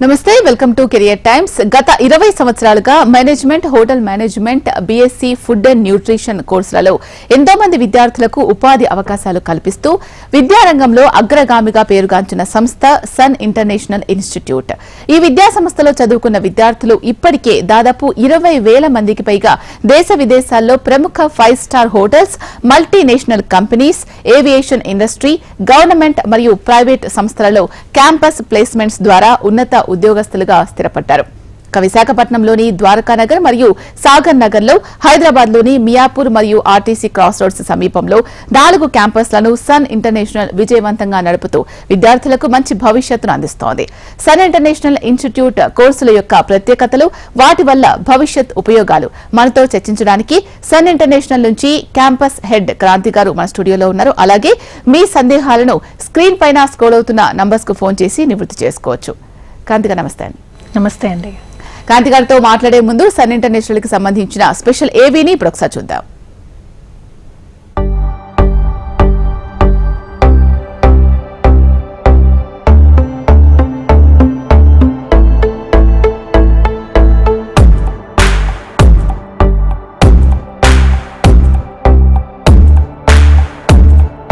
నమస్తే, welcome to career times. గత 20 సంవత్సరాలుగా management, hotel management, BSc food and nutrition కోర్సులలో ఎంతో మంది విద్యార్థులకు ఉపాధి అవకాశాలు కల్పిస్తూ విద్యారంగంలో అగ్రగామిగా పేరుగాంచిన సంస్థ సన్ ఇంటర్నేషనల్ ఇన్స్టిట్యూట్. ఈ విద్యా సంస్థలో చదువుకున్న విద్యార్థులు ఇప్పటికే దాదాపు 20,000 మందికి పైగా దేశ విదేశాల్లో ప్రముఖ 5 star hotels, multinational companies, aviation industry, government మరియు ప్రైవేట్ సంస్థలలో క్యాంపస్ ప్లేస్మెంట్స్ ద్వారా ఉన్నత ఉద్యోగస్తులుగా స్థిరపడ్డారు. విశాఖపట్నంలోని ద్వారకానగర్ మరియు సాగర్ నగర్ లో, హైదరాబాద్ లోని మియాపూర్ మరియు ఆర్టీసీ క్రాస్ రోడ్స్ సమీపంలో 4 క్యాంపస్లను సన్ ఇంటర్నేషనల్ విజయవంతంగా నడుపుతూ విద్యార్థులకు మంచి భవిష్యత్తును అందిస్తోంది. సన్ ఇంటర్నేషనల్ ఇన్స్టిట్యూట్ కోర్సుల యొక్క ప్రత్యేకతలు, వాటి వల్ల భవిష్యత్ ఉపయోగాలు మనతో చర్చించడానికి సన్ ఇంటర్నేషనల్ నుంచి క్యాంపస్ హెడ్ క్రాంతి గారు మన స్టూడియోలో ఉన్నారు. అలాగే మీ సందేహాలను స్క్రీన్ పైన స్క్రోల్ అవుతున్న నంబర్స్ కు ఫోన్ చేసి నివృత్తి చేసుకోవచ్చు. క్రాంతి గారు నమస్తే అండి. నమస్తే అండి. క్రాంతి గారితో మాట్లాడే ముందు సన్ ఇంటర్నేషనల్ కి సంబంధించిన స్పెషల్ ఏవీని ఇప్పుడు ఒకసారి చూద్దాం.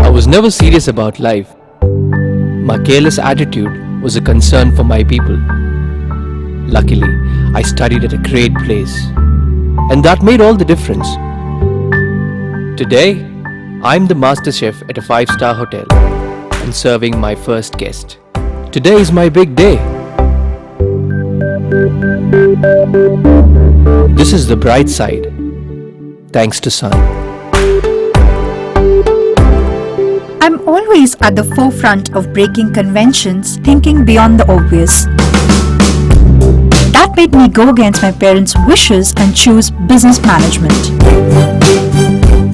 I was never serious about life. My careless attitude was a concern for my people. Luckily, I studied at a great place, and that made all the difference. Today, I'm the master chef at a 5-star hotel and serving my first guest. Today is my big day. This is the bright side, thanks to Sun. I'm always at the forefront of breaking conventions, thinking beyond the obvious. That made me go against my parents' wishes and choose business management.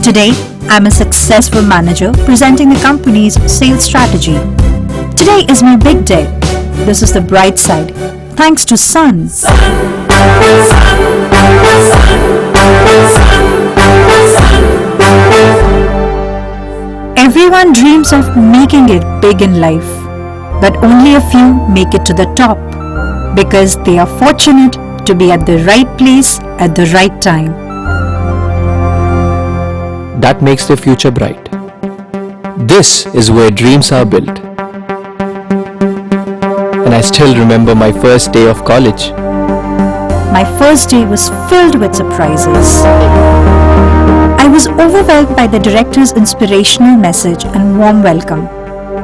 Today, I'm a successful manager presenting the company's sales strategy. Today is my big day. This is the bright side, thanks to Sun. Everyone dreams of making it big in life, but only a few make it to the top because they are fortunate to be at the right place at the right time. That makes their future bright. This is where dreams are built. And I still remember my first day of college. My first day was filled with surprises. I was overwhelmed by the director's inspirational message and warm welcome.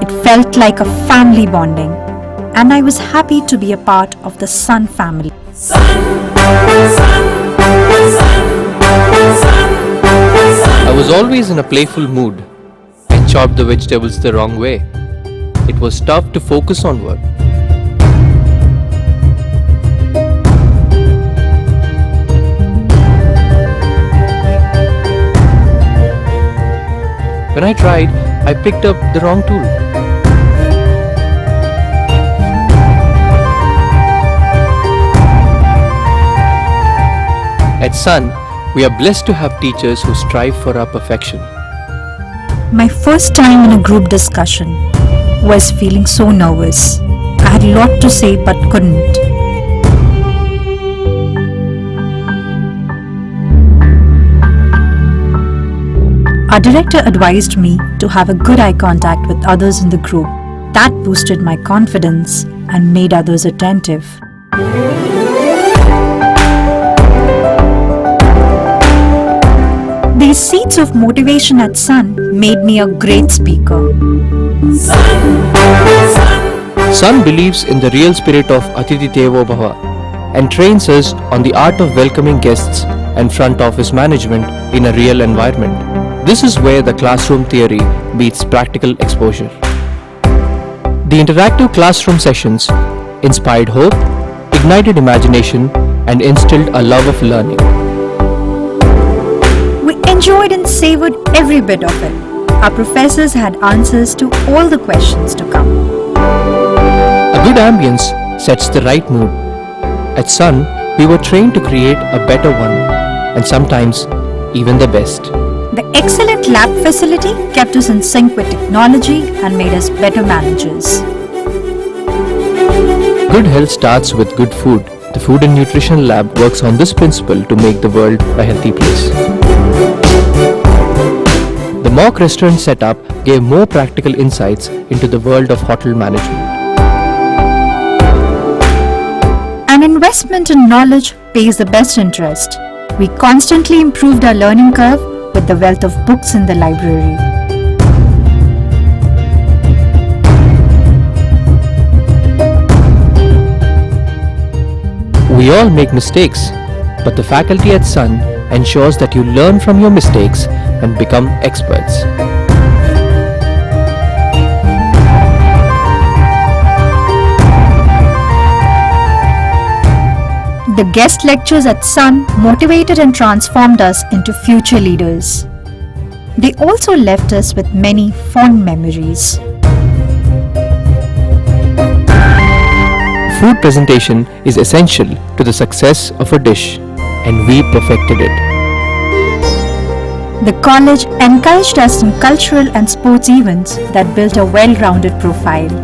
It felt like a family bonding, and I was happy to be a part of the Sun family. I was always in a playful mood. I chopped the vegetables the wrong way. It was tough to focus on work. When I tried, I picked up the wrong tool. At Sun, we are blessed to have teachers who strive for our perfection. My first time in a group discussion was feeling so nervous. I had a lot to say but couldn't. Our director advised me to have a good eye contact with others in the group. That boosted my confidence and made others attentive. These seeds of motivation at Sun made me a great speaker. Sun believes in the real spirit of Atithi Devo Bhava and trains us on the art of welcoming guests and front office management in a real environment. This is where the classroom theory meets practical exposure. The interactive classroom sessions inspired hope, ignited imagination, and instilled a love of learning. We enjoyed and savored every bit of it. Our professors had answers to all the questions to come. A good ambience sets the right mood. At Sun, we were trained to create a better one, and sometimes even the best. The excellent lab facility kept us in sync with technology and made us better managers. Good health starts with good food. The Food and Nutrition Lab works on this principle to make the world a healthy place. The mock restaurant setup gave more practical insights into the world of hotel management. An investment in knowledge pays the best interest. We constantly improved our learning curve with the wealth of books in the library. We all make mistakes, but the faculty at Sun ensures that you learn from your mistakes and become experts. The guest lectures at Sun motivated and transformed us into future leaders. They also left us with many fond memories. Food presentation is essential to the success of a dish, and we perfected it. The college encouraged us in cultural and sports events that built a well-rounded profile.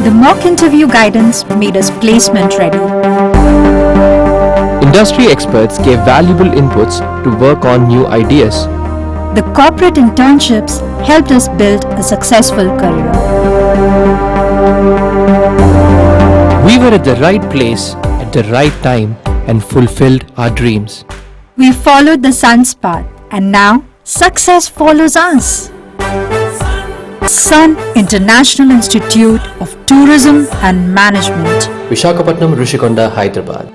The mock interview guidance made us placement ready. Industry experts gave valuable inputs to work on new ideas. The corporate internships helped us build a successful career. We were at the right place at the right time and fulfilled our dreams. We followed the sun's path, and now success follows us. Sun International Institute of Tourism and Management. Visakhapatnam, Rishikonda, Hyderabad.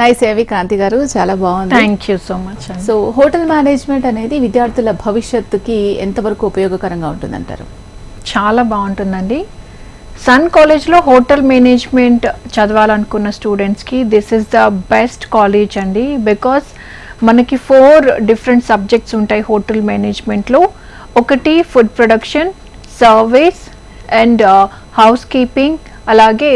Nice ఏవి కాంతి గారు, చాలా బాగుంది. Thank you so much. So hotel management అనేది విద్యార్థుల భవిష్యత్తుకి ఎంతవరకు ఉపయోగకరంగా ఉంటుందంటారు? చాలా బాగుంటుందండి. సన్ కాలేజ్లో హోటల్ మేనేజ్మెంట్ చదవాలనుకున్న స్టూడెంట్స్కి this is the best college అండి. బికాస్ మనకి 4 డిఫరెంట్ సబ్జెక్ట్స్ ఉంటాయి హోటల్ మేనేజ్మెంట్లో. ఒకటి food production, service and house keeping, అలాగే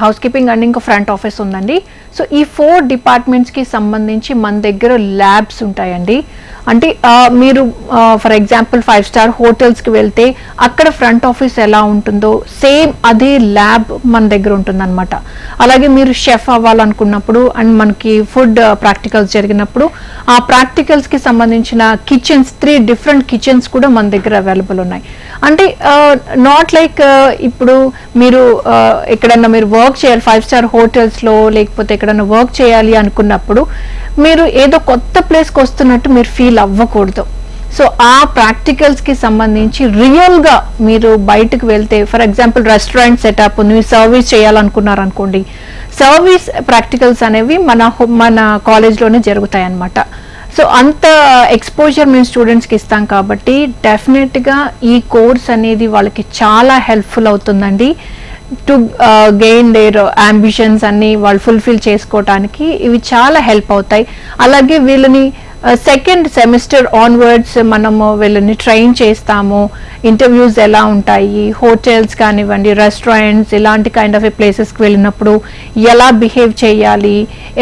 హౌస్ కీపింగ్ అండ్ ఇంకా ఫ్రంట్ ఆఫీస్ ఉందండి. సో ఈ 4 డిపార్ట్మెంట్స్కి సంబంధించి మన దగ్గర ల్యాబ్స్ ఉంటాయండి. అంటే మీరు ఫర్ ఎగ్జాంపుల్ 5 స్టార్ హోటల్స్కి వెళ్తే అక్కడ ఫ్రంట్ ఆఫీస్ ఎలా ఉంటుందో సేమ్ అదే ల్యాబ్ మన దగ్గర ఉంటుందన్నమాట. అలాగే మీరు షెఫ్ అవ్వాలనుకున్నప్పుడు అండ్ మనకి ఫుడ్ ప్రాక్టికల్స్ జరిగినప్పుడు ఆ ప్రాక్టికల్స్కి సంబంధించిన కిచెన్స్ 3 డిఫరెంట్ కిచెన్స్ కూడా మన దగ్గర అవైలబుల్ ఉన్నాయి. అంటే నాట్ లైక్ ఇప్పుడు మీరు ఎక్కడన్నా మీరు వర్క్ చేయాలి 5 స్టార్ హోటల్స్లో, లేకపోతే ఎక్కడన్నా వర్క్ చేయాలి అనుకున్నప్పుడు మీరు ఏదో కొత్త ప్లేస్కి వస్తున్నట్టు మీరు ఫీల్ అవ్వకూడదు. సో ఆ ప్రాక్టికల్స్కి సంబంధించి రియల్గా మీరు బయటకు వెళ్తే, ఫర్ ఎగ్జాంపుల్ రెస్టారెంట్ సెటప్ ఉంది, మీరు సర్వీస్ చేయాలనుకున్నారు అనుకోండి, సర్వీస్ ప్రాక్టికల్స్ అనేవి మన కాలేజ్లోనే జరుగుతాయి అన్నమాట. సో అంత ఎక్స్పోజర్ మేము స్టూడెంట్స్కి ఇస్తాం కాబట్టి డెఫినెట్గా ఈ కోర్స్ అనేది వాళ్ళకి చాలా హెల్ప్ఫుల్ అవుతుందండి. టు గెయిన్ దేర్ అంబిషన్స్ అన్ని వాళ్ళు ఫుల్ఫిల్ చేసుకోవటానికి ఇవి చాలా హెల్ప్ అవుతాయి. అలాగే వీళ్ళని సెకండ్ సెమిస్టర్ ఆన్వర్డ్స్ మనము వీళ్ళని ట్రైన్ చేస్తాము. ఇంటర్వ్యూస్ ఎలా ఉంటాయి, హోటల్స్ కానివ్వండి, రెస్టారెంట్స్, ఇలాంటి కైండ్ ఆఫ్ ప్లేసెస్కి వెళ్ళినప్పుడు ఎలా బిహేవ్ చేయాలి,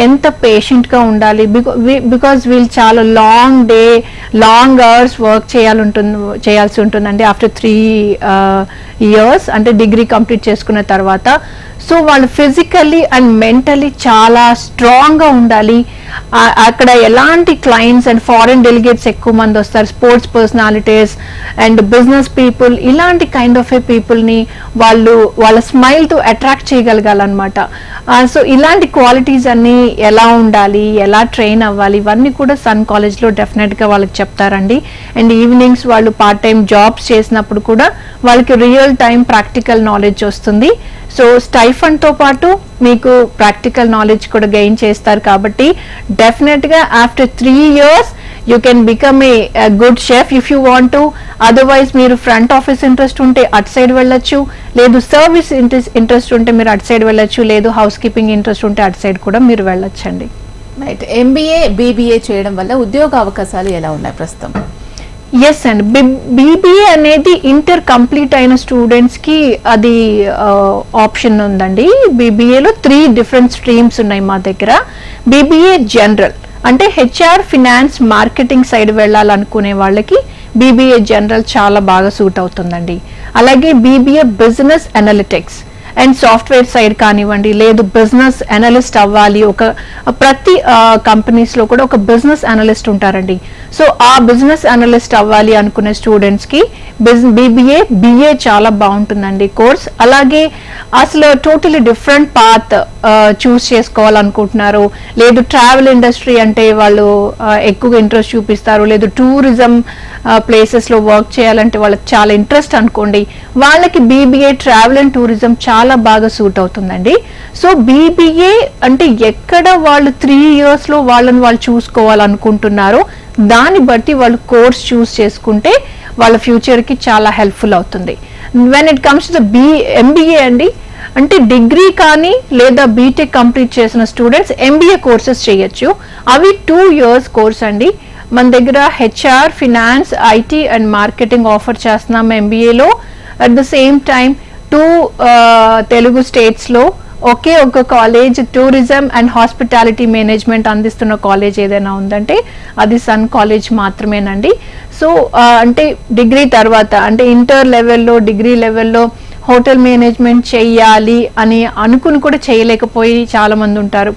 ఎంత పేషెంట్గా ఉండాలి. బికాజ్ వీళ్ళు చాలా లాంగ్ అవర్స్ వర్క్ చేయాల్సి ఉంటుందండి ఆఫ్టర్ 3 ఇయర్స్, అంటే డిగ్రీ కంప్లీట్ చేసుకున్న తర్వాత. సో వాళ్ళు ఫిజికల్లీ అండ్ మెంటలీ చాలా స్ట్రాంగ్గా ఉండాలి. అక్కడ ఎలాంటి క్లయింట్స్ అండ్ ఫారిన్ డెలిగేట్స్ ఎక్కువ మంది వస్తారు, sports personalities and business people, ఇలాంటి కైండ్ ఆఫ్ పీపుల్ని వాళ్ళ స్మైల్తో అట్రాక్ట్ చేయగలగాలన్నమాట. సో ఇలాంటి క్వాలిటీస్ అన్నీ ఎలా ఉండాలి, ఎలా ట్రైన్ అవ్వాలి, ఇవన్నీ కూడా సన్ కాలేజ్లో డెఫినెట్గా వాళ్ళకి చెప్తారండి. అండ్ ఈవినింగ్స్ వాళ్ళు పార్ట్ టైం జాబ్స్ చేసినప్పుడు కూడా వాళ్ళకి రియల్ టైం ప్రాక్టికల్ నాలెడ్జ్ వస్తుంది. సో స్టైఫండ్తో పాటు మీకు ప్రాక్టికల్ నాలెడ్జ్ కూడా గెయిన్ చేస్తారు కాబట్టి డెఫినెట్గా after 3 years you can become a good chef if you want to. Otherwise మీరు ఫ్రంట్ ఆఫీస్ ఇంట్రెస్ట్ ఉంటే అటు సైడ్ వెళ్ళొచ్చు, లేదు సర్వీస్ ఇంట్రెస్ట్ ఉంటే మీరు అటు సైడ్ వెళ్ళొచ్చు, లేదు హౌస్ కీపింగ్ ఇంట్రెస్ట్ ఉంటే అటు సైడ్ కూడా మీరు వెళ్ళొచ్చండి. రైట్. MBA, BBA చేయడం వల్ల ఉద్యోగ అవకాశాలు ఎలా ఉన్నాయి ప్రస్తుతం? ఎస్ అండి, బీబీఏ అనేది ఇంటర్ కంప్లీట్ అయిన స్టూడెంట్స్కి అది ఆప్షన్ ఉందండి. బీబీఏలో 3 డిఫరెంట్ స్ట్రీమ్స్ ఉన్నాయి మా దగ్గర. బీబీఏ జనరల్ అంటే HR, ఫినాన్స్, మార్కెటింగ్ సైడ్ వెళ్ళాలనుకునే వాళ్ళకి బీబీఏ జనరల్ చాలా బాగా సూట్ అవుతుందండి. అలాగే BBA business analytics and software side కానివ్వండి, లేదు బిజినెస్ అనలిస్ట్ అవ్వాలి, ప్రతి కంపెనీస్ లో కూడా ఒక బిజినెస్ అనలిస్ట్ ఉంటారండి. సో ఆ బిజినెస్ అనలిస్ట్ అవ్వాలి అనుకునే స్టూడెంట్స్ కి BA చాలా బాగుంటుందండి కోర్స్. అలాగే అసలు టోటలీ డిఫరెంట్ పాత్ చూస్ చేసుకోవాలనుకుంటున్నారు, లేదు ట్రావెల్ ఇండస్ట్రీ అంటే వాళ్ళు ఎక్కువగా ఇంట్రెస్ట్ చూపిస్తారు, లేదు టూరిజం ప్లేసెస్ లో వర్క్ చేయాలంటే వాళ్ళకి చాలా ఇంట్రెస్ట్ అనుకోండి, వాళ్ళకి BBA ట్రావెల్ అండ్ టూరిజం చాలా బాగా సూట్ అవుతుందండి. సో BBA అంటే ఎక్కడ వాళ్ళు 3 years లో వాళ్ళని వాళ్ళు చూసుకోవాలనుకుంటున్నారో దాన్ని బట్టి వాళ్ళు కోర్స్ చూస్ చేసుకుంటే వాళ్ళ ఫ్యూచర్ కి చాలా హెల్ప్ఫుల్ అవుతుంది. When it comes to MBA అండి, అంటే డిగ్రీ కానీ లేదా బీటెక్ కంప్లీట్ చేసిన స్టూడెంట్స్ MBA కోర్సెస్ చేయొచ్చు. అవి 2 years కోర్స్ అండి. మన దగ్గర HR, finance, IT and marketing offer చేస్తున్నాం MBAలో. At the same time 2 Telugu స్టేట్స్లో ఒకే ఒక college tourism and hospitality management అందిస్తున్న కాలేజ్ ఏదైనా ఉందంటే అది సన్ కాలేజ్ మాత్రమేనండి. సో అంటే డిగ్రీ తర్వాత అంటే ఇంటర్ లెవెల్లో, డిగ్రీ లెవెల్లో హోటల్ మేనేజ్మెంట్ చెయ్యాలి అని అనుకుని కూడా చేయలేకపోయి చాలా మంది ఉంటారు.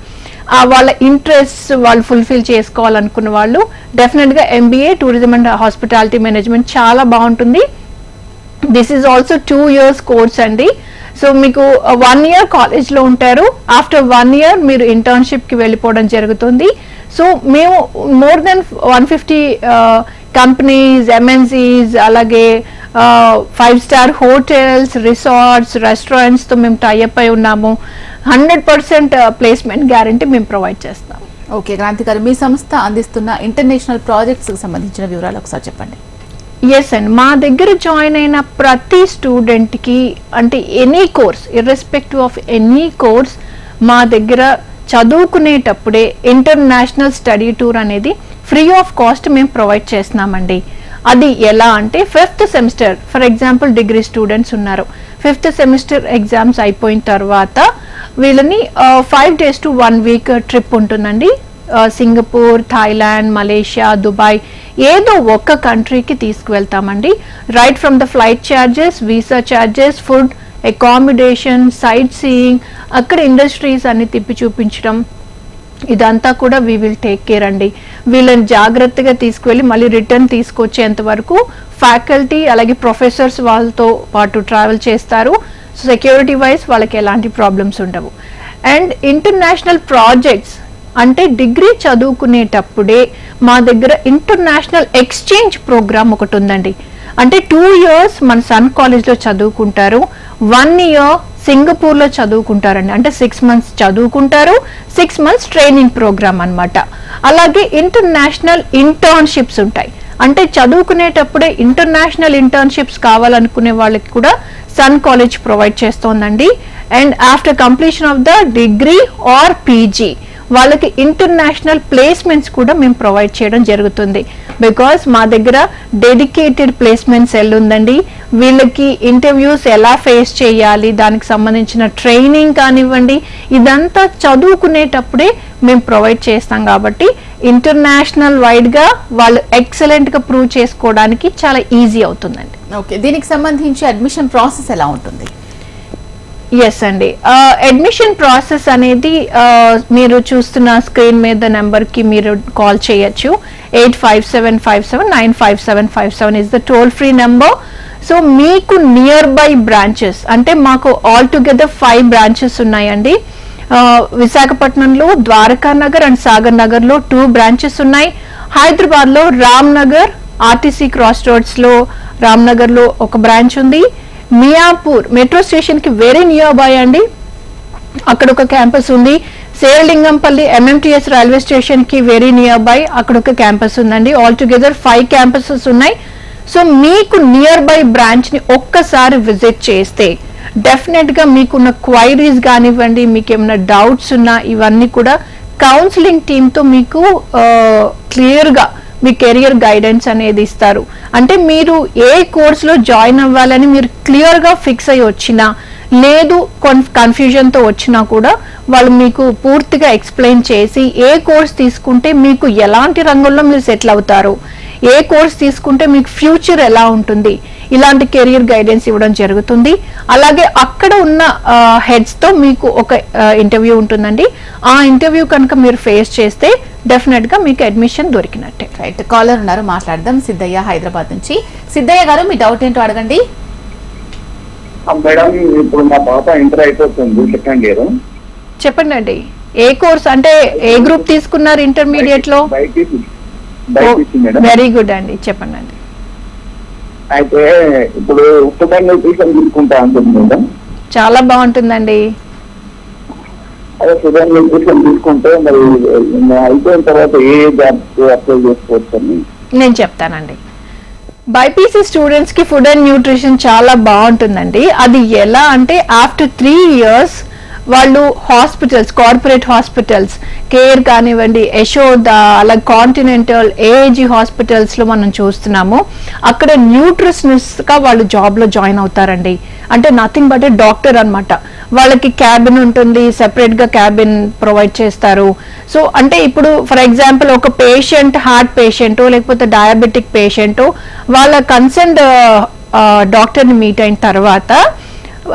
వాళ్ళ ఇంట్రెస్ట్ వాళ్ళు ఫుల్ఫిల్ చేసుకోవాలనుకున్న వాళ్ళు డెఫినెట్గా MBA tourism and hospitality management చాలా బాగుంటుంది. This is also 2 years course అండి. సో మీకు 1 year కాలేజ్లో ఉంటారు, ఆఫ్టర్ 1 year మీరు ఇంటర్న్షిప్కి వెళ్ళిపోవడం జరుగుతుంది. సో మేము మోర్ దెన్ 150 కంపెనీస్, MNCs, అలాగే 5-star హోటల్స్, రిసార్ట్స్, రెస్టారెంట్స్తో మేము టైఅప్ అయి ఉన్నాము. 100% ప్లేస్మెంట్ గ్యారంటీ మేము ప్రొవైడ్ చేస్తాం. ఓకే క్రాంతి గారు, మీ సంస్థ అందిస్తున్న ఇంటర్నేషనల్ ప్రాజెక్ట్స్కి సంబంధించిన వివరాలు ఒకసారి చెప్పండి. ఎస్ అండి, మా దగ్గర జాయిన్ అయిన ప్రతి స్టూడెంట్కి అంటే any course, irrespective of any course, మా దగ్గర చదువుకునేటప్పుడే ఇంటర్నేషనల్ స్టడీ టూర్ అనేది ఫ్రీ ఆఫ్ కాస్ట్ మేము ప్రొవైడ్ చేస్తున్నామండి. అది ఎలా అంటే 5th semester, for example degree students ఉన్నారు, 5th సెమిస్టర్ ఎగ్జామ్స్ అయిపోయిన తర్వాత వీళ్ళని 5 days to 1 week ట్రిప్ ఉంటుందండి. సింగపూర్, థాయిలాండ్, మలేషియా, దుబాయ్ ఏదో ఒక్క కంట్రీకి తీసుకువెళ్తామండి. Right from the flight charges, visa charges, food, accommodation, sight seeing, అక్కడ ఇండస్ట్రీస్ అన్ని తిప్పి చూపించడం, ఇదంతా కూడా వీ విల్ టేక్ కేర్ అండి. వీళ్ళని జాగ్రత్తగా తీసుకువెళ్ళి మళ్ళీ రిటర్న్ తీసుకొచ్చేంత వరకు ఫ్యాకల్టీ అలాగే ప్రొఫెసర్స్ వాళ్ళతో పాటు ట్రావెల్ చేస్తారు. సెక్యూరిటీ వైజ్ వాళ్ళకి ఎలాంటి ప్రాబ్లమ్స్ ఉండవు. అండ్ ఇంటర్నేషనల్ ప్రాజెక్ట్స్ అంటే డిగ్రీ చదువుకునేటప్పుడే మా దగ్గర ఇంటర్నేషనల్ ఎక్స్చేంజ్ ప్రోగ్రామ్ ఒకటి ఉందండి. అంటే 2 years మన సన్ కాలేజ్లో చదువుకుంటారు, 1 year సింగపూర్లో చదువుకుంటారండి. అంటే 6 months చదువుకుంటారు, 6 months ట్రైనింగ్ ప్రోగ్రామ్ అన్నమాట. అలాగే ఇంటర్నేషనల్ ఇంటర్న్షిప్స్ ఉంటాయి. అంటే చదువుకునేటప్పుడే ఇంటర్నేషనల్ ఇంటర్న్షిప్స్ కావాలనుకునే వాళ్ళకి కూడా సన్ కాలేజ్ ప్రొవైడ్ చేస్తోందండి. And after completion of the degree or PG వాళ్ళకి ఇంటర్నేషనల్ ప్లేస్మెంట్స్ కూడా మేము ప్రొవైడ్ చేయడం జరుగుతుంది. బికాస్ మా దగ్గర డెడికేటెడ్ ప్లేస్మెంట్ సెల్ ఉందండి. వీళ్ళకి ఇంటర్వ్యూస్ ఎలా ఫేస్ చేయాలి, దానికి సంబంధించిన ట్రైనింగ్ కానివ్వండి, ఇదంతా చదువుకునేటప్పుడే మేము ప్రొవైడ్ చేస్తాం. కాబట్టి ఇంటర్నేషనల్ వైడ్గా వాళ్ళు ఎక్సలెంట్గా ప్రూవ్ చేసుకోవడానికి చాలా ఈజీ అవుతుందండి. ఓకే, దీనికి సంబంధించి అడ్మిషన్ ప్రాసెస్ ఎలా ఉంటుంది? ఎస్ అండి, అడ్మిషన్ ప్రాసెస్ అనేది మీరు చూస్తున్న స్క్రీన్ మీద నెంబర్కి మీరు కాల్ చేయొచ్చు. 8575795757 is the toll free number. So మీకు నియర్ బై బ్రాంచెస్ అంటే మాకు ఆల్ టుగెదర్ 5 branches ఉన్నాయండి. విశాఖపట్నంలో ద్వారకా నగర్ అండ్ సాగర్ నగర్లో 2 branches ఉన్నాయి. హైదరాబాద్లో రామ్ నగర్, RTC క్రాస్ రోడ్స్లో రామ్ నగర్లో ఒక బ్రాంచ్ ఉంది. మియాపూర్ మెట్రో స్టేషన్ కి వెరీ నియర్ బై అండి, అక్కడ ఒక క్యాంపస్ ఉంది. శేరలింగంపల్లి MMTS రైల్వే స్టేషన్ కి వెరీ నియర్ బై, అక్కడ ఒక క్యాంపస్ ఉందండి. ఆల్ టుగెదర్ 5 campuses ఉన్నాయి. సో మీకు నియర్ బై బ్రాంచ్ ని ఒక్కసారి విజిట్ చేస్తే డెఫినెట్ గా మీకున్న క్వైరీస్ కానివ్వండి, మీకు ఏమైనా డౌట్స్ ఉన్నా ఇవన్నీ కూడా కౌన్సిలింగ్ టీమ్ తో మీకు క్లియర్ గా మీ కెరియర్ గైడెన్స్ అనేది ఇస్తారు. అంటే మీరు ఏ కోర్సులో జాయిన్ అవ్వాలని మీరు క్లియర్గా ఫిక్స్ అయ్యి వచ్చినా, లేదు కన్ఫ్యూజన్తో వచ్చినా కూడా వాళ్ళు మీకు పూర్తిగా ఎక్స్ప్లెయిన్ చేసి ఏ కోర్స్ తీసుకుంటే మీకు ఎలాంటి రంగంలో మీరు సెటిల్ అవుతారు, ఏ కోర్స్ తీసుకుంటే మీకు ఫ్యూచర్ ఎలా ఉంటుంది, ఇలాంటి కెరియర్ గైడెన్స్ ఇవ్వడం జరుగుతుంది. అలాగే అక్కడ ఉన్న హెడ్స్ తో మీకు ఒక ఇంటర్వ్యూ ఉంటుందండి. ఆ ఇంటర్వ్యూ కనుక మీరు ఫేస్ చేస్తే డెఫినెట్ గా మీకు అడ్మిషన్ దొరికినట్టే. రైట్, కాలర్ ఉన్నారు, మాట్లాడదాం. సిద్ధయ్య హైదరాబాద్ నుంచి. సిద్ధయ్య గారు, మీ డౌట్ ఏంటో అడగండి. మేడం, ఇప్పుడు మా పాప ఇంటర్ అయిపోతుంది, సెకండ్ ఇయర్. చెప్పండి అండి, ఏ కోర్స్ అంటే ఏ గ్రూప్ తీసుకున్నారు ఇంటర్మీడియట్ లో? వెరీ గుడ్ అండి, చెప్పండి అండి. అయితే ఇప్పుడు ఉత్తమ న్యూట్రిషన్ తీసుకుంటా అంటుంది మేడం. చాలా బాగుంటుందండి. అదే సుగర్ న్యూట్రిషన్ తీసుకుంటే మరి అయిపోయిన తర్వాత ఏ జాబ్ అప్లై చేసుకోవచ్చు అని నేను చెప్తానండి. బైపీసీ స్టూడెంట్స్ కి ఫుడ్ అండ్ న్యూట్రిషన్ చాలా బాగుంటుందండి. అది ఎలా అంటే ఆఫ్టర్ 3 years వాళ్ళు హాస్పిటల్స్, కార్పొరేట్ హాస్పిటల్స్, కేర్ కానివ్వండి, యశోద, అలాగే కాంటినెంటల్, ఏఏజీ హాస్పిటల్స్ లో మనం చూస్తున్నాము. అక్కడ న్యూట్రిషనిస్ట్ గా వాళ్ళు జాబ్ లో జాయిన్ అవుతారండి. అంటే నథింగ్ బట్ ఏ డాక్టర్ అన్నమాట. వాళ్ళకి క్యాబిన్ ఉంటుంది, సెపరేట్ గా క్యాబిన్ ప్రొవైడ్ చేస్తారు. సో అంటే ఇప్పుడు ఫర్ ఎగ్జాంపుల్ ఒక పేషెంట్, హార్ట్ పేషెంట్ లేకపోతే డయాబెటిక్ పేషెంట్ వాళ్ళ కన్సర్న్డ్ డాక్టర్ని మీట్ అయిన తర్వాత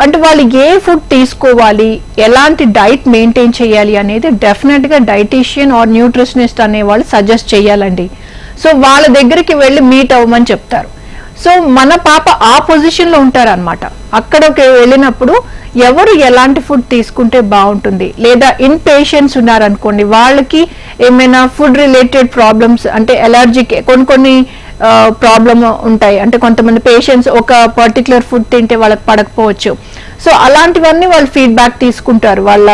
అంటే వాళ్ళు ఏ ఫుడ్ తీసుకోవాలి, ఎలాంటి డైట్ మెయింటైన్ చేయాలి అనేది డెఫినెట్ గా డైటీషియన్ ఆర్ న్యూట్రిషనిస్ట్ అనే వాళ్ళు సజెస్ట్ చేయాలండి. సో వాళ్ళ దగ్గరికి వెళ్ళి మీట్ అవ్వమని చెప్తారు. సో మన పాప ఆ పొజిషన్ లో ఉంటారనమాట. అక్కడికి వెళ్ళినప్పుడు ఎవరు ఎలాంటి ఫుడ్ తీసుకుంటే బాగుంటుంది, లేదా ఇన్ పేషెంట్స్ ఉన్నారనుకోండి, వాళ్ళకి ఏమైనా ఫుడ్ రిలేటెడ్ ప్రాబ్లమ్స్ అంటే ఎలర్జిక్ కొన్ని ప్రాబ్లమ్ ఉంటాయి. అంటే కొంతమంది పేషెంట్స్ ఒక పర్టికులర్ ఫుడ్ తింటే వాళ్ళకి పడకపోవచ్చు. సో అలాంటివన్నీ వాళ్ళు ఫీడ్బ్యాక్ తీసుకుంటారు. వాళ్ళ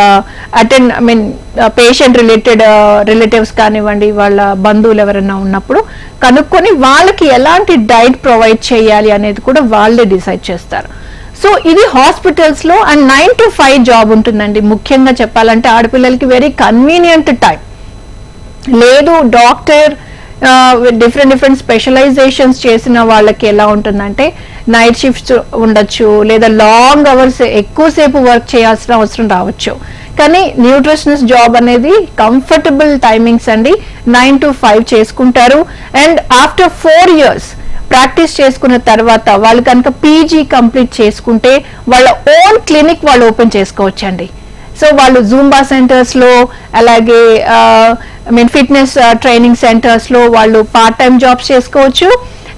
పేషెంట్ రిలేటెడ్ రిలేటివ్స్ కానివ్వండి, వాళ్ళ బంధువులు ఎవరైనా ఉన్నప్పుడు కనుక్కొని వాళ్ళకి ఎలాంటి డైట్ ప్రొవైడ్ చేయాలి అనేది కూడా వాళ్ళే డిసైడ్ చేస్తారు. సో ఇది హాస్పిటల్స్ లో అండ్ 9 to 5 జాబ్ ఉంటుందండి. ముఖ్యంగా చెప్పాలంటే ఆడపిల్లలకి వెరీ కన్వీనియంట్ టైం. లేదు డాక్టర్ డిఫరెంట్ స్పెషలైజేషన్స్ చేసిన వాళ్ళకి ఎలా ఉంటుందంటే నైట్ షిఫ్ట్స్ ఉండొచ్చు, లేదా లాంగ్ అవర్స్ ఎక్కువసేపు వర్క్ చేయాల్సిన అవసరం రావచ్చు. కానీ న్యూట్రిషనిస్ట్ జాబ్ అనేది కంఫర్టబుల్ టైమింగ్స్ అండి. 9 to 5 చేసుకుంటారు. అండ్ ఆఫ్టర్ 4 years ప్రాక్టీస్ చేసుకున్న తర్వాత వాళ్ళు కనుక పీజీ కంప్లీట్ చేసుకుంటే వాళ్ళ ఓన్ క్లినిక్ వాళ్ళు ఓపెన్ చేసుకోవచ్చండి. సో వాళ్ళు జూంబా సెంటర్స్ లో, అలాగే ఫిట్నెస్ ట్రైనింగ్ సెంటర్స్ లో వాళ్ళు పార్ట్ టైం జాబ్స్ చేసుకోవచ్చు.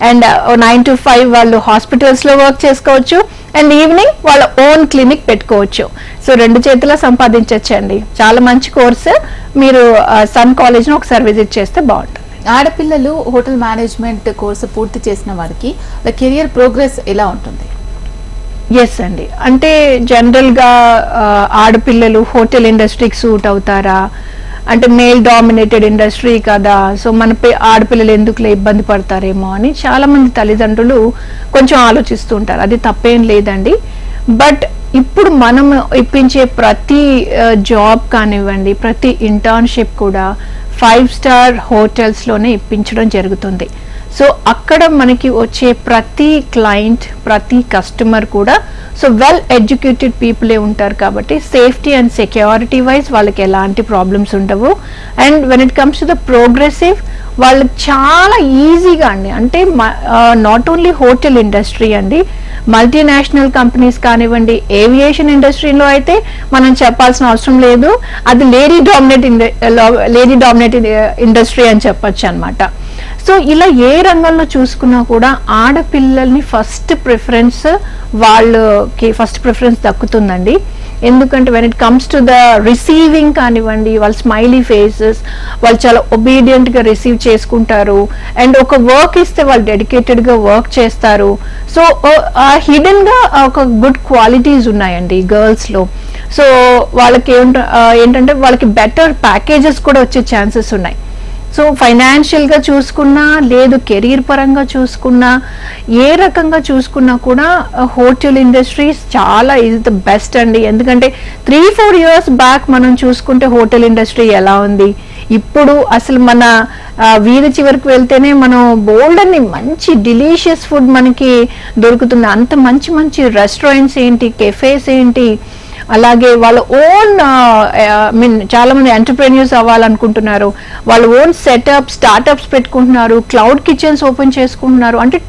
అండ్ 9 to 5 వాళ్ళు హాస్పిటల్స్ లో వర్క్ చేసుకోవచ్చు. అండ్ ఈవినింగ్ వాళ్ళ ఓన్ క్లినిక్ పెట్టుకోవచ్చు. సో 2 చేతుల్లో సంపాదించవచ్చండి. చాలా మంచి కోర్సు. మీరు సన్ కాలేజ్ ను ఒకసారి విజిట్ చేస్తే బాగుంటుంది. ఆడపిల్లలు హోటల్ మేనేజ్మెంట్ కోర్సు పూర్తి చేసిన వారికి కెరియర్ ప్రోగ్రెస్ ఎలా ఉంటుంది? ఎస్ అండి, అంటే జనరల్ గా ఆడపిల్లలు హోటల్ ఇండస్ట్రీకి సూట్ అవుతారా అంటే మేల్ డామినేటెడ్ ఇండస్ట్రీ కదా, సో మన ఆడపిల్లలు ఎందుకులే ఇబ్బంది పడతారేమో అని చాలా మంది తల్లిదండ్రులు కొంచెం ఆలోచిస్తూ ఉంటారు. అది తప్పేం లేదండి. బట్ ఇప్పుడు మనం ఇప్పించే ప్రతి జాబ్ కానివ్వండి, ప్రతి ఇంటర్న్షిప్ కూడా 5-star హోటల్స్ లోనే ఇప్పించడం జరుగుతుంది. సో అక్కడ మనకి వచ్చే ప్రతి క్లయింట్, ప్రతి కస్టమర్ కూడా సో వెల్ ఎడ్యుకేటెడ్ పీపులే ఉంటారు. కాబట్టి సేఫ్టీ అండ్ సెక్యూరిటీ వైజ్ వాళ్ళకి ఎలాంటి ప్రాబ్లమ్స్ ఉండవు. And when it comes to the progressive, వాళ్ళకి చాలా ఈజీగా అండి, అంటే నాట్ ఓన్లీ హోటల్ ఇండస్ట్రీ అండి, మల్టీనేషనల్ కంపెనీస్ కానివ్వండి, ఏవియేషన్ ఇండస్ట్రీలో అయితే మనం చెప్పాల్సిన అవసరం లేదు. అది లేడీ డామినేటెడ్ ఇండస్ట్రీ అని చెప్పొచ్చు అనమాట. సో ఇలా ఏ రంగంలో చూసుకున్నా కూడా ఆడపిల్లల్ని ఫస్ట్ ప్రిఫరెన్స్ దక్కుతుందండి. ఎందుకంటే when it comes to the receiving కానివ్వండి, వాళ్ళ స్మైలీ ఫేసెస్, వాళ్ళు చాలా ఒబీడియంట్ గా రిసీవ్ చేసుకుంటారు. అండ్ ఒక వర్క్ ఇస్తే వాళ్ళు డెడికేటెడ్ గా వర్క్ చేస్తారు. సో హిడెన్ గా ఒక గుడ్ క్వాలిటీస్ ఉన్నాయండి గర్ల్స్ లో. సో వాళ్ళకి ఏంటంటే వాళ్ళకి బెటర్ ప్యాకేజెస్ కూడా వచ్చే ఛాన్సెస్ ఉన్నాయి. సో ఫైనాన్షియల్ గా చూసుకున్నా, లేదు కెరీర్ పరంగా చూసుకున్నా, ఏ రకంగా చూసుకున్నా కూడా హోటల్ ఇండస్ట్రీస్ చాలా ఈజ్ ద బెస్ట్ అండి. ఎందుకంటే 3-4 years బ్యాక్ మనం చూసుకుంటే హోటల్ ఇండస్ట్రీ ఎలా ఉంది, ఇప్పుడు అసలు మన వీధి చివరికి వెళ్తేనే మనం బోల్డ్ అని మంచి డిలీషియస్ ఫుడ్ మనకి దొరుకుతుంది. అంత మంచి మంచి రెస్టారెంట్స్ ఏంటి, కెఫేస్ ఏంటి, అలాగే వాళ్ళ ఓన్ చాలా మంది ఎంటర్ప్రెన్యూర్స్ అవ్వాలనుకుంటున్నారు, వాళ్ళ ఓన్ సెటప్ స్టార్ట్అప్స్ పెట్టుకుంటున్నారు, క్లౌడ్ కిచెన్స్ ఓపెన్ చేసుకుంటున్నారు. అంటే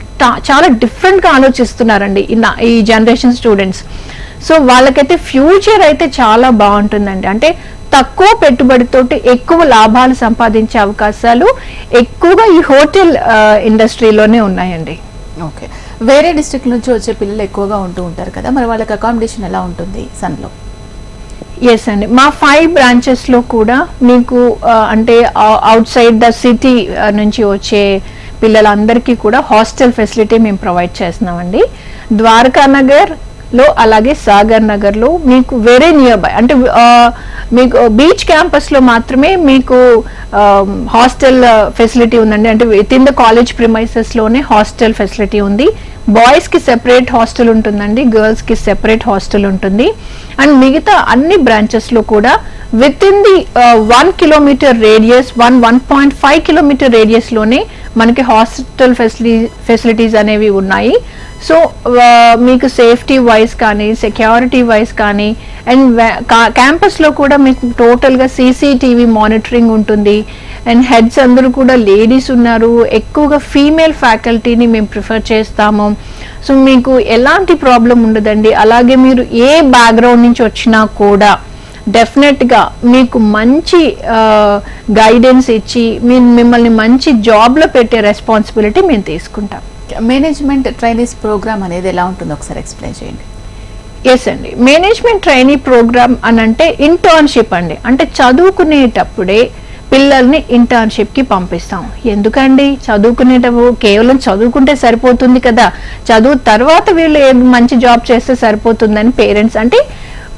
చాలా డిఫరెంట్ గా ఆలోచిస్తున్నారండి ఈ జనరేషన్ స్టూడెంట్స్. సో వాళ్ళకైతే ఫ్యూచర్ అయితే చాలా బాగుంటుందండి. అంటే తక్కువ పెట్టుబడితోటి ఎక్కువ లాభాలు సంపాదించే అవకాశాలు ఎక్కువగా ఈ హోటల్ ఇండస్ట్రీలోనే ఉన్నాయండి. ఓకే, వేరే డిస్ట్రిక్ట్ నుంచి వచ్చే పిల్లలు ఎక్కువగా ఉంటూ ఉంటారు కదా, మరి వాళ్ళకి అకామిడేషన్ ఎలా ఉంటుంది సన్లో? ఎస్ అండి, మా 5 బ్రాంచెస్ లో కూడా మీకు అంటే అవుట్ సైడ్ ద సిటీ నుంచి వచ్చే పిల్లలందరికీ కూడా హాస్టల్ ఫెసిలిటీ మేము ప్రొవైడ్ చేస్తున్నామండి. ద్వారకా నగర్ లో అలాగే సాగర్ నగర్ లో మీకు వెరీ నియర్ బై, అంటే మీకు బీచ్ క్యాంపస్ లో మాత్రమే మీకు హాస్టల్ ఫెసిలిటీ ఉందండి. అంటే within the college premises లోనే హాస్టల్ ఫెసిలిటీ ఉంది. బాయ్స్ కి సెపరేట్ హాస్టల్ ఉంటుందండి, గర్ల్స్ కి సెపరేట్ హాస్టల్ ఉంటుంది. అండ్ మిగతా అన్ని బ్రాంచెస్ లో కూడా within the 1 kilometre radius 1.5 kilometre radius లోనే మనకి హాస్టల్ ఫెసిలిటీస్ అనేవి ఉన్నాయి. సో మీకు సేఫ్టీ వైజ్ కానీ సెక్యూరిటీ వైజ్ కానీ అండ్ క్యాంపస్ లో కూడా మీకు టోటల్ గా CCTV మానిటరింగ్ ఉంటుంది. అండ్ హెడ్స్ అందరూ కూడా లేడీస్ ఉన్నారు, ఎక్కువగా ఫీమేల్ ఫ్యాకల్టీని మేము ప్రిఫర్ చేస్తాము. సో మీకు ఎలాంటి ప్రాబ్లం ఉండదండి. అలాగే మీరు ఏ బ్యాక్గ్రౌండ్ నుంచి వచ్చినా కూడా డెఫినెట్ గా మీకు మంచి గైడెన్స్ ఇచ్చి మిమ్మల్ని మంచి జాబ్ లో పెట్టే రెస్పాన్సిబిలిటీ మేము తీసుకుంటాం. మేనేజ్మెంట్ ట్రైనీస్ ప్రోగ్రామ్ అనేది ఎలా ఉంటుందో ఒకసారి ఎక్స్ప్లెయిన్ చేయండి. ఎస్ అండి, మేనేజ్మెంట్ ట్రైనీ ప్రోగ్రామ్ అని అంటే ఇంటర్న్షిప్ అండి. అంటే చదువుకునేటప్పుడే పిల్లల్ని ఇంటర్న్షిప్ కి పంపిస్తాం. ఎందుకండి, చదువుకునేటప్పుడు కేవలం చదువుకుంటే సరిపోతుంది కదా, చదువు తర్వాత వీళ్ళు మంచి జాబ్ చేస్తే సరిపోతుందని పేరెంట్స్, అంటే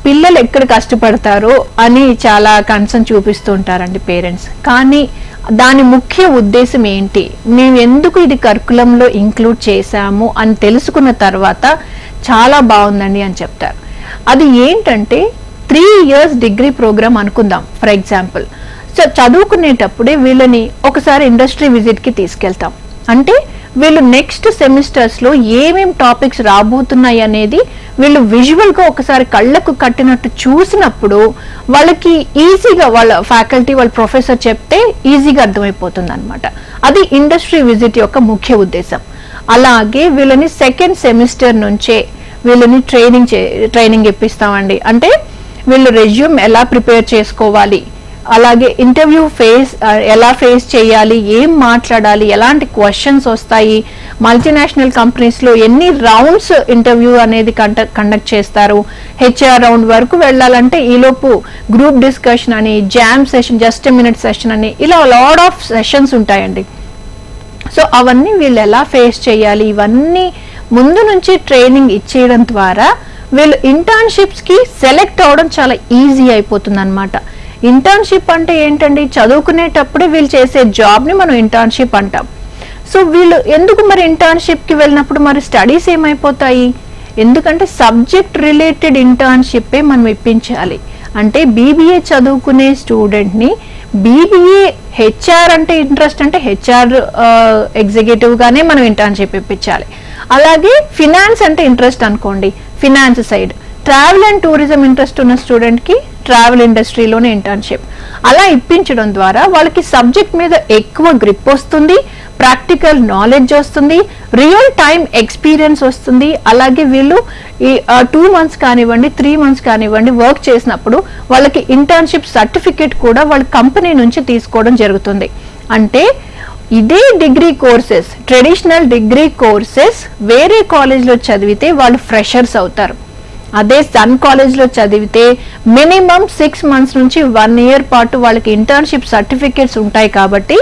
పిల్లలు ఎక్కడ కష్టపడతారో అని చాలా కన్సర్న్ చూపిస్తూ ఉంటారండి పేరెంట్స్. కానీ దాని ముఖ్య ఉద్దేశం ఏంటి, మేము ఎందుకు ఇది కరికులంలో ఇంక్లూడ్ చేశాము అని తెలుసుకున్న తర్వాత చాలా బాగుందండి అని చెప్తారు. అది ఏంటంటే 3 years డిగ్రీ ప్రోగ్రామ్ అనుకుందాం ఫర్ ఎగ్జాంపుల్. సో చదువుకునేటప్పుడే వీళ్ళని ఒకసారి ఇండస్ట్రీ విజిట్ కి తీసుకెళ్తాం. అంటే వీళ్ళు నెక్స్ట్ సెమిస్టర్స్ లో ఏమేం టాపిక్స్ రాబోతున్నాయి అనేది వీళ్ళు విజువల్ గా ఒకసారి కళ్ళకు కట్టినట్టు చూసినప్పుడు వాళ్ళకి ఈజీగా వాళ్ళ ఫ్యాకల్టీ వాళ్ళ ప్రొఫెసర్ చెప్తే ఈజీగా అర్థమైపోతుంది అనమాట. అది ఇండస్ట్రీ విజిట్ యొక్క ముఖ్య ఉద్దేశం. అలాగే వీళ్ళని సెకండ్ సెమిస్టర్ నుంచే వీళ్ళని ట్రైనింగ్ ఇప్పిస్తామండి. అంటే వీళ్ళు రెజ్యూమ్ ఎలా ప్రిపేర్ చేసుకోవాలి, అలాగే ఇంటర్వ్యూ ఎలా ఫేస్ చేయాలి, ఏం మాట్లాడాలి, ఎలాంటి క్వశ్చన్స్ వస్తాయి, మల్టీనేషనల్ కంపెనీస్ లో ఎన్ని రౌండ్స్ ఇంటర్వ్యూ అనేది కండక్ట్ చేస్తారు, HR రౌండ్ వరకు వెళ్ళాలంటే ఈలోపు గ్రూప్ డిస్కషన్ అని, jam session, just minute session అని, ఇలా లాట్ ఆఫ్ సెషన్స్ ఉంటాయండి. సో అవన్నీ వీళ్ళు ఎలా ఫేస్ చేయాలి, ఇవన్నీ ముందు నుంచి ట్రైనింగ్ ఇచ్చేయడం ద్వారా వీళ్ళు ఇంటర్న్షిప్స్ కి సెలెక్ట్ అవడం చాలా ఈజీ అయిపోతుంది అనమాట. ఇంటర్న్షిప్ అంటే ఏంటండి, చదువుకునేటప్పుడే వీళ్ళు చేసే జాబ్ ని మనం ఇంటర్న్షిప్ అంటాం. సో వీళ్ళు ఎందుకు మరి ఇంటర్న్షిప్ కి వెళ్ళినప్పుడు మరి స్టడీస్ ఏమైపోతాయి, ఎందుకంటే సబ్జెక్ట్ రిలేటెడ్ ఇంటర్న్షిప్ మనం ఇప్పించాలి. అంటే BBA చదువుకునే స్టూడెంట్ ని BBA HR అంటే ఇంట్రెస్ట్ అంటే HR ఎగ్జిక్యూటివ్ గానే మనం ఇంటర్న్షిప్ ఇప్పించాలి. అలాగే ఫినాన్స్ అంటే ఇంట్రెస్ట్ అనుకోండి, finance side, travel and tourism interest ఉన్న స్టూడెంట్ కి ట్రావెల్ ఇండస్ట్రీలోనే ఇంటర్న్షిప్. అలా ఇప్పించడం ద్వారా వాళ్ళకి సబ్జెక్ట్ మీద ఎక్కువ గ్రిప్ వస్తుంది, ప్రాక్టికల్ నాలెడ్జ్ వస్తుంది, రియల్ టైం ఎక్స్పీరియన్స్ వస్తుంది. అలాగే వీళ్ళు ఈ 2 months కానివ్వండి 3 months కానివ్వండి వర్క్ చేసినప్పుడు వాళ్ళకి ఇంటర్న్షిప్ సర్టిఫికేట్ కూడా వాళ్ళ కంపెనీ నుంచి తీసుకోవడం జరుగుతుంది. అంటే ఇదే degree courses, traditional degree courses వేరే కాలేజ్లో చదివితే వాళ్ళు ఫ్రెషర్స్ అవుతారు. అదే సన్ కాలేజ్ లో చదివితే మినిమం 6 months నుంచి 1 year పాటు వాళ్ళకి ఇంటర్న్షిప్ సర్టిఫికేట్స్ ఉంటాయి. కాబట్టి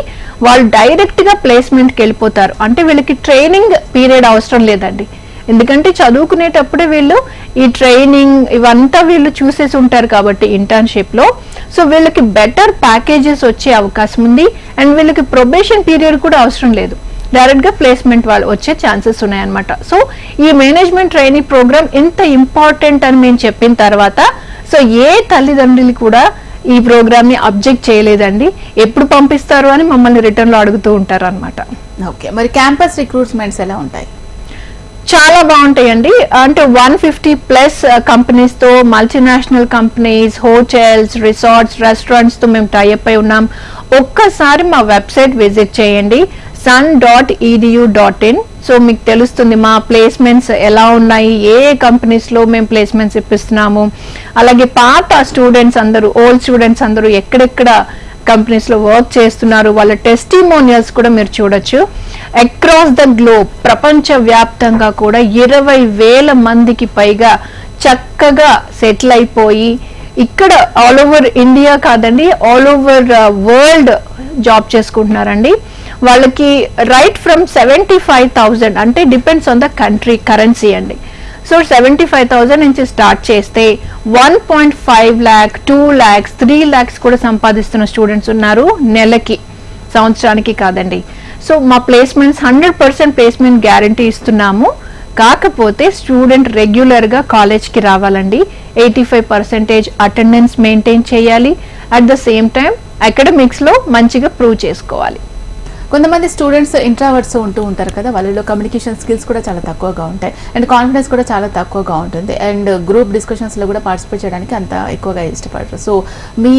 వాళ్ళు డైరెక్ట్ గా ప్లేస్మెంట్కి వెళ్ళిపోతారు. అంటే వీళ్ళకి ట్రైనింగ్ పీరియడ్ అవసరం లేదండి, ఎందుకంటే చదువుకునేటప్పుడే వీళ్ళు ఈ ట్రైనింగ్ ఇవంతా వీళ్ళు చూసేసి ఉంటారు కాబట్టి ఇంటర్న్షిప్ లో. సో వీళ్ళకి బెటర్ ప్యాకేజెస్ వచ్చే అవకాశం ఉంది. అండ్ వీళ్ళకి ప్రొబేషన్ పీరియడ్ కూడా అవసరం లేదు, డైరెక్ట్ గా ప్లేస్మెంట్ వాళ్ళు వచ్చే ఛాన్సెస్ ఉన్నాయన్నమాట. సో ఈ మేనేజ్మెంట్ ట్రైనింగ్ ప్రోగ్రామ్ ఎంత ఇంపార్టెంట్ అని మేము చెప్పిన తర్వాత సో ఏ తల్లిదండ్రులు కూడా ఈ ప్రోగ్రామ్ ని అబ్జెక్ట్ చేయలేదండి. ఎప్పుడు పంపిస్తారు అని మమ్మల్ని రిటర్న్ లో అడుగుతూ ఉంటారు అనమాట. ఓకే, మరి క్యాంపస్ రిక్రూట్మెంట్స్ ఎలా ఉంటాయి? చాలా బాగుంటాయండి. అంటే 150+ కంపెనీస్తో, మల్టీనేషనల్ కంపెనీస్, హోటల్స్, రిసార్ట్స్, రెస్టారెంట్స్తో మేము టైఅప్ అయి ఉన్నాం. ఒక్కసారి మా వెబ్సైట్ విజిట్ చేయండి, sun.edu.in. సో మీకు తెలుస్తుంది మా ప్లేస్మెంట్స్ ఎలా ఉన్నాయి, ఏ కంపెనీస్లో మేము ప్లేస్మెంట్స్ ఇప్పిస్తున్నాము. అలాగే పాత స్టూడెంట్స్ అందరూ, ఓల్డ్ స్టూడెంట్స్ అందరూ ఎక్కడెక్కడ కంపెనీస్లో వర్క్ చేస్తున్నారు, వాళ్ళ టెస్టిమోనియల్స్ కూడా మీరు చూడొచ్చు. అక్రాస్ ద గ్లోబ్, ప్రపంచ వ్యాప్తంగా కూడా 20,000 మందికి పైగా చక్కగా సెటిల్ అయిపోయి ఇక్కడ ఆల్ ఓవర్ ఇండియా కాదండి, ఆల్ ఓవర్ వరల్డ్ జాబ్ చేసుకుంటున్నారండి. వాళ్ళకి రైట్ ఫ్రమ్ 75,000, అంటే depends on the country currency అండి. సో 75,000 నుంచి స్టార్ట్ చేస్తే 1.5 lakh, 2 lakhs, 3 lakhs కూడా సంపాదిస్తున్న స్టూడెంట్స్ ఉన్నారు నెలకి, సంవత్సరానికి కాదండి. సో మా ప్లేస్మెంట్స్ 100% ప్లేస్మెంట్ గ్యారంటీ ఇస్తున్నాము. కాకపోతే స్టూడెంట్ రెగ్యులర్గా కాలేజ్కి రావాలండి, 85% అటెండెన్స్ మెయింటైన్ చేయాలి, అట్ ద సేమ్ టైం అకాడమిక్స్లో మంచిగా ప్రూవ్ చేసుకోవాలి. కొంతమంది స్టూడెంట్స్ ఇంట్రావర్ట్స్ ఉంటూ ఉంటారు కదా, వాళ్ళలో కమ్యూనికేషన్ స్కిల్స్ కూడా చాలా తక్కువగా ఉంటాయి అండ్ కాన్ఫిడెన్స్ కూడా చాలా తక్కువగా ఉంటుంది అండ్ గ్రూప్ డిస్కషన్స్లో కూడా పార్టిసిపేట్ చేయడానికి అంత ఎక్కువగా ఇష్టపడరు. సో మీ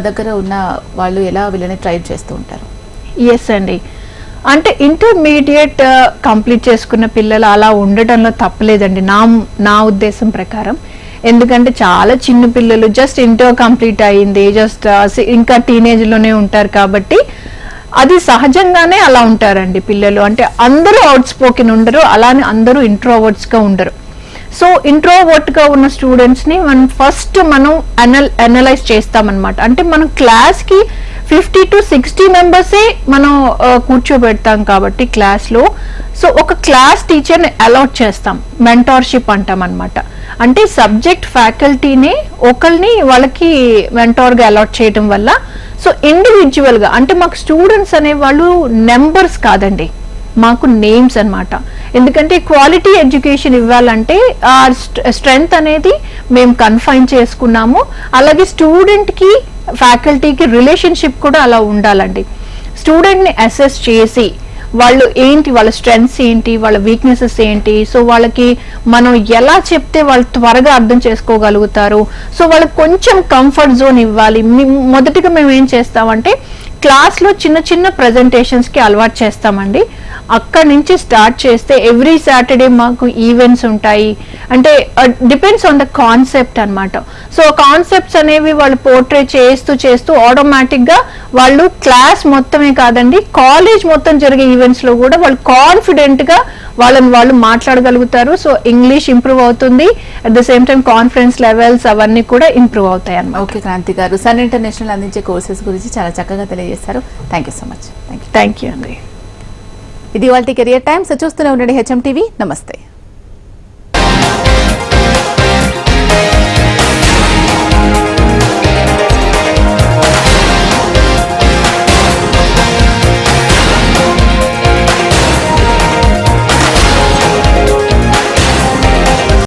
దగ్గర ఉన్న వాళ్ళు ఎలా వీళ్ళని ట్రై చేస్తూ ఉంటారు? ఎస్ అండి, అంటే ఇంటర్మీడియట్ కంప్లీట్ చేసుకున్న పిల్లలు అలా ఉండటంలో తప్పలేదండి నా ఉద్దేశం ప్రకారం. ఎందుకంటే చాలా చిన్న పిల్లలు, జస్ట్ ఇంటర్ కంప్లీట్ అయ్యింది, జస్ట్ ఇంకా టీనేజ్లోనే ఉంటారు కాబట్టి అది సహజంగానే అలా ఉంటారండి పిల్లలు. అంటే అందరూ అవుట్ స్పోకెన్ ఉండరు, అలానే అందరూ ఇంట్రోవర్ట్స్గా ఉండరు. సో ఇంట్రోవర్ట్గా ఉన్న స్టూడెంట్స్ని మనం అనలైజ్ చేస్తామన్నమాట. అంటే మనం క్లాస్కి 50 to 60 మెంబర్సే మనం కూర్చోబెడతాం కాబట్టి క్లాస్లో. సో ఒక క్లాస్ టీచర్ని అలాట్ చేస్తాం, మెంటార్షిప్ అంటాం అనమాట. అంటే సబ్జెక్ట్ ఫ్యాకల్టీని ఒకరిని వాళ్ళకి మెంటార్గా అలాట్ చేయడం వల్ల, సో ఇండివిజువల్గా, అంటే మాకు స్టూడెంట్స్ అనేవాళ్ళు నెంబర్స్ కాదండి, మాకు నేమ్స్ అన్నమాట. ఎందుకంటే క్వాలిటీ ఎడ్యుకేషన్ ఇవ్వాలంటే ఆ స్ట్రెంగ్త్ అనేది మేము కన్ఫైన్ చేసుకున్నాము. అలాగే స్టూడెంట్కి ఫ్యాకల్టీకి రిలేషన్షిప్ కూడా అలా ఉండాలండి. స్టూడెంట్ని అసెస్ చేసి వాళ్ళు ఏంటి, వాళ్ళ స్ట్రెంగ్త్స్ ఏంటి, వాళ్ళ వీక్నెసెస్ ఏంటి, సో వాళ్ళకి మనం ఎలా చెప్తే వాళ్ళు త్వరగా అర్థం చేసుకోగలుగుతారు, సో వాళ్ళకి కొంచెం కంఫర్ట్ జోన్ ఇవ్వాలి. మొదటిగా మేము ఏం చేస్తామంటే క్లాస్లో చిన్న చిన్న ప్రజెంటేషన్స్కి అలవాటు చేస్తామండి. అక్కడి నుంచి స్టార్ట్ చేస్తే ఎవ్రీ సాటర్డే మాకు ఈవెంట్స్ ఉంటాయి. అంటే డిపెండ్స్ ఆన్ ద కాన్సెప్ట్ అనమాట. సో కాన్సెప్ట్స్ అనేవి వాళ్ళు పోర్ట్రే చేస్తూ ఆటోమేటిక్గా వాళ్ళు క్లాస్ మొత్తమే కాదండి, కాలేజ్ మొత్తం జరిగే ఈవెంట్స్లో కూడా వాళ్ళు కాన్ఫిడెంట్గా వాళ్ళు మాట్లాడగలుగుతారు. సో ఇంగ్లీష్ ఇంప్రూవ్ అవుతుంది, at the same time confidence levels అవన్నీ కూడా ఇంప్రూవ్ అవుతాయి అన్నమాట. ఓకే క్రాంతి గారు, సన్ ఇంటర్నేషనల్ అందించే కోర్సెస్ గురించి చాలా చక్కగా తెలియజేశారు. Thank you so much. Thank you అండి. ఇది వాళ్ళ కెరియర్ టైమ్స్. చూస్తూనే ఉండండి HM TV. నమస్తే.